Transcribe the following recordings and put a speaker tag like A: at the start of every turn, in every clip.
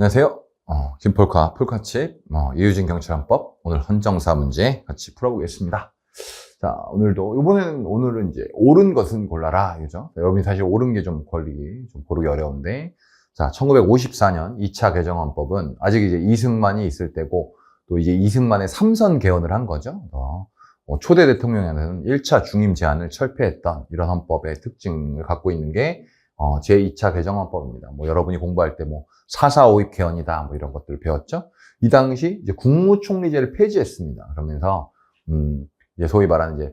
A: 안녕하세요. 김폴카, 폴카칩, 이유진 경찰헌법, 오늘 헌정사 문제 같이 풀어보겠습니다. 자, 오늘은 이제 옳은 것은 골라라, 그죠? 여러분이 사실 옳은 게 좀 고르기 어려운데, 자, 1954년 2차 개정헌법은 아직 이제 이승만이 있을 때고, 또 이제 이승만의 3선 개헌을 한 거죠. 초대 대통령에는 1차 중임 제한을 철폐했던 이런 헌법의 특징을 갖고 있는 게 제2차 개정헌법입니다. 여러분이 공부할 때 4.4 5.2 개헌이다, 이런 것들을 배웠죠. 이 당시 이제 국무총리제를 폐지했습니다. 그러면서, 이제 소위 말하는 이제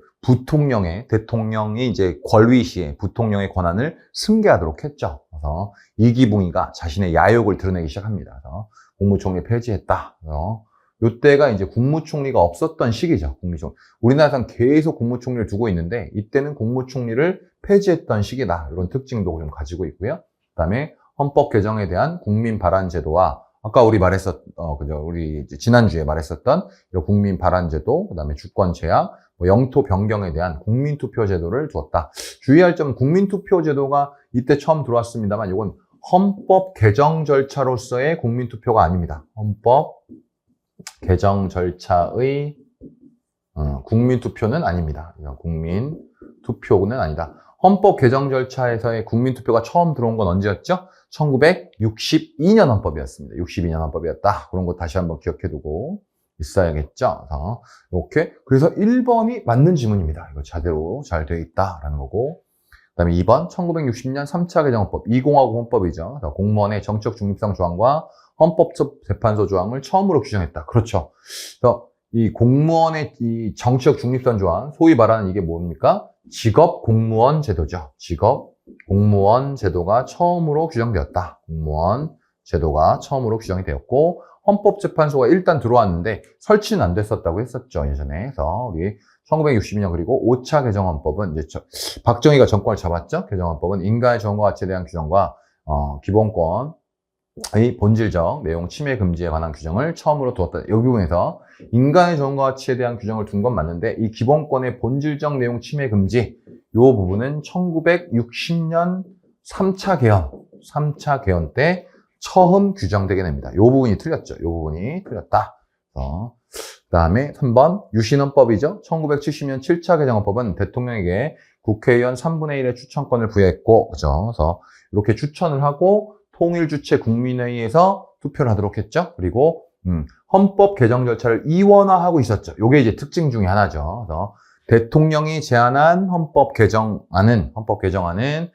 A: 대통령이 이제 권위시에 부통령의 권한을 승계하도록 했죠. 그래서 이기붕이가 자신의 야욕을 드러내기 시작합니다. 그래서 국무총리 폐지했다. 그래서 요때가 이제 국무총리가 없었던 시기죠. 우리나라에서는 계속 국무총리를 두고 있는데, 이때는 국무총리를 폐지했던 시기다. 이런 특징도 좀 가지고 있고요. 그 다음에 헌법 개정에 대한 국민 발안 제도와 아까 우리 지난주에 말했었던 이런 국민 발안 제도, 그 다음에 주권 제약, 영토 변경에 대한 국민 투표 제도를 두었다. 주의할 점은 국민 투표 제도가 이때 처음 들어왔습니다만, 이건 헌법 개정 절차로서의 국민 투표가 아닙니다. 헌법 개정 절차의 국민 투표는 아닙니다. 국민 투표는 아니다. 헌법 개정 절차에서의 국민 투표가 처음 들어온 건 언제였죠? 1962년 헌법이었습니다. 62년 헌법이었다. 그런 거 다시 한번 기억해두고 있어야겠죠. 그래서 1번이 맞는 지문입니다. 이거 제대로 잘 되어 있다라는 거고. 그 다음에 2번, 1960년 3차 개정헌법, 20하고 헌법이죠. 공무원의 정적 중립성 조항과 헌법재판소 조항을 처음으로 규정했다. 그렇죠. 그래서 이 공무원의 이 정치적 중립성 조항, 소위 말하는 이게 뭡니까? 직업 공무원 제도죠. 직업 공무원 제도가 처음으로 규정되었다. 공무원 제도가 처음으로 규정이 되었고, 헌법재판소가 일단 들어왔는데 설치는 안 됐었다고 했었죠, 예전에. 그래서 우리 1962년 그리고 5차 개정헌법은 이제 박정희가 정권을 잡았죠. 개정헌법은 인간의 정과 가치에 대한 규정과 기본권의 본질적 내용 침해 금지에 관한 규정을 처음으로 두었다. 여기 부분에서 인간의 정과 가치에 대한 규정을 둔 건 맞는데, 이 기본권의 본질적 내용 침해 금지, 이 부분은 1960년 3차 개헌 때 처음 규정되게 됩니다. 이 부분이 틀렸죠. 이 부분이 틀렸다. 그 다음에 3번 유신헌법이죠. 1970년 7차 개정헌법은 대통령에게 국회의원 3분의 1의 추천권을 부여했고, 그죠? 그래서 이렇게 추천을 하고 통일주체 국민회의에서 투표를 하도록 했죠. 그리고 헌법 개정 절차를 이원화하고 있었죠. 이게 이제 특징 중에 하나죠. 그래서 대통령이 제안한 헌법 개정안은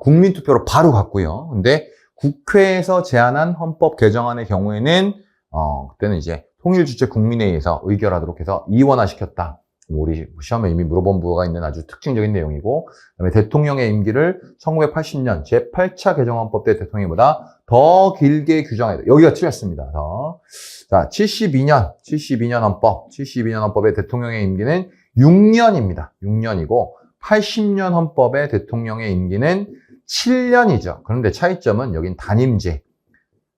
A: 국민투표로 바로 갔고요. 근데 국회에서 제안한 헌법 개정안의 경우에는 그때는 이제 통일주체 국민회의에서 의결하도록 해서 이원화시켰다. 우리 시험에 이미 물어본 부가 있는 아주 특징적인 내용이고, 그다음에 대통령의 임기를 1980년 제8차 개정헌법 때 대통령보다 더 길게 규정해야 돼. 여기가 틀렸습니다. 자, 72년 헌법의 대통령의 임기는 6년입니다. 6년이고 80년 헌법의 대통령의 임기는 7년이죠. 그런데 차이점은 여긴 단임제.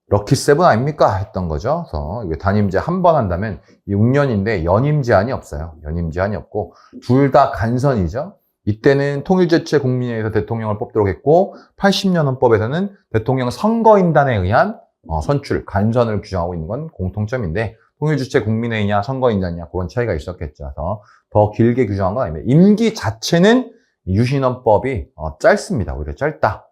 A: 럭키 세븐 아닙니까? 했던 거죠. 그래서 이게 단임제 한 번 한다면 6년인데 연임 제한이 없어요. 연임 제한이 없고 둘 다 간선이죠. 이때는 통일주체 국민회의에서 대통령을 뽑도록 했고, 80년 헌법에서는 대통령 선거인단에 의한 선출, 간선을 규정하고 있는 건 공통점인데, 통일주체 국민회의냐 선거인단이냐 그런 차이가 있었겠죠. 그래서 더 길게 규정한 건 아닙니다. 임기 자체는 유신헌법이 짧습니다. 오히려 짧다.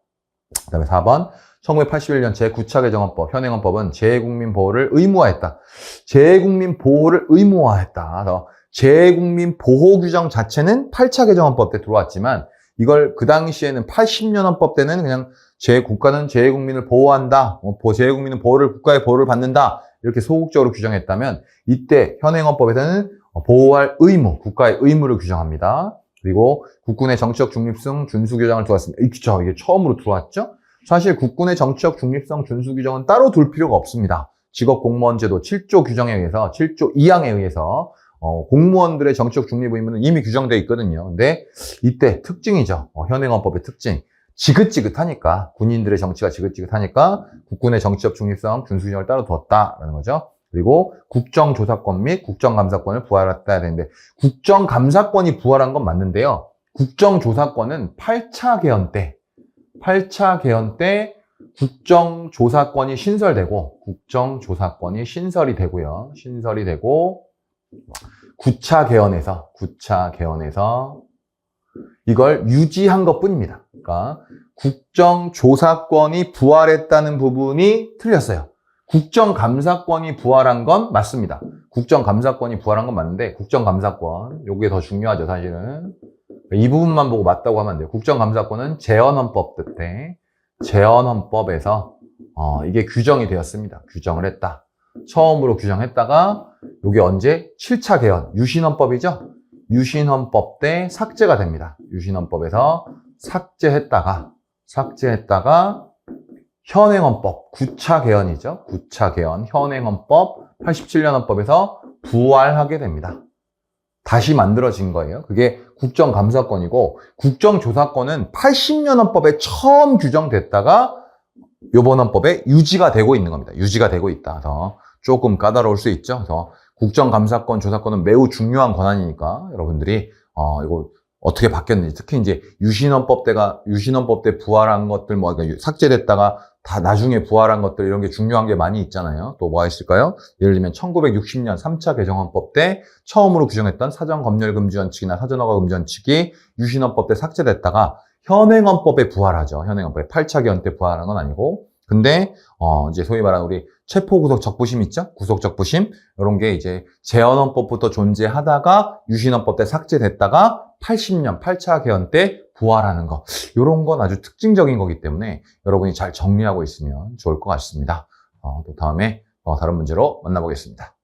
A: 그 다음에 4번 1981년 제9차 개정헌법, 현행헌법은 재국민 보호를 의무화했다. 재국민 보호를 의무화했다. 그래서 재국민 보호 규정 자체는 8차 개정헌법 때 들어왔지만, 이걸 그 당시에는 80년 헌법 때는 그냥 국가는 재국민을 보호한다. 재국민은 국가의 보호를 받는다. 이렇게 소극적으로 규정했다면, 이때 현행헌법에서는 보호할 의무, 국가의 의무를 규정합니다. 그리고 국군의 정치적 중립성 준수 규정을 두었습니다. 이게 처음으로 들어왔죠? 사실 국군의 정치적 중립성 준수 규정은 따로 둘 필요가 없습니다. 직업공무원제도 7조 규정에 의해서, 7조 2항에 의해서 공무원들의 정치적 중립 의무는 이미 규정되어 있거든요. 근데 이때 특징이죠. 현행헌법의 특징. 지긋지긋하니까, 군인들의 정치가 지긋지긋하니까 국군의 정치적 중립성 준수 규정을 따로 두었다라는 거죠. 그리고 국정조사권 및 국정감사권을 부활했다 되는데, 국정감사권이 부활한 건 맞는데요. 국정조사권은 8차 개헌 때 국정조사권이 신설되고, 국정조사권이 신설이 되고요. 신설이 되고, 9차 개헌에서 이걸 유지한 것 뿐입니다. 그러니까 국정조사권이 부활했다는 부분이 틀렸어요. 국정감사권이 부활한 건 맞습니다. 국정감사권이 부활한 건 맞는데, 국정감사권, 요게 더 중요하죠, 사실은. 이 부분만 보고 맞다고 하면 안 돼요. 국정감사권은 재헌헌법 때, 재헌헌법에서, 이게 규정이 되었습니다. 규정을 했다. 처음으로 규정했다가, 요게 언제? 7차 개헌, 유신헌법이죠? 유신헌법 때 삭제가 됩니다. 유신헌법에서 삭제했다가, 현행헌법, 9차 개헌이죠. 9차 개헌, 현행헌법, 87년 헌법에서 부활하게 됩니다. 다시 만들어진 거예요. 그게 국정감사권이고, 국정조사권은 80년 헌법에 처음 규정됐다가 요번 헌법에 유지가 되고 있는 겁니다. 유지가 되고 있다. 그래서 조금 까다로울 수 있죠. 그래서 국정감사권, 조사권은 매우 중요한 권한이니까 여러분들이 이거 어떻게 바뀌었는지, 특히 이제 유신헌법 때 부활한 것들, 그러니까 삭제됐다가 다 나중에 부활한 것들, 이런 게 중요한 게 많이 있잖아요. 또 뭐가 있을까요? 예를 들면 1960년 3차 개정헌법 때 처음으로 규정했던 사전검열금지원칙이나 사전허가금지원칙이 유신헌법 때 삭제됐다가 현행헌법에 부활하죠. 현행헌법에 8차 개헌 때 부활한 건 아니고. 근데 이제 소위 말하는 우리 체포구속 적부심 있죠? 구속 적부심, 이런 게 이제 재헌헌법부터 존재하다가 유신헌법 때 삭제됐다가 80년 8차 개헌 때 부활하는 거, 이런 건 아주 특징적인 거기 때문에 여러분이 잘 정리하고 있으면 좋을 것 같습니다. 또 다음에 다른 문제로 만나보겠습니다.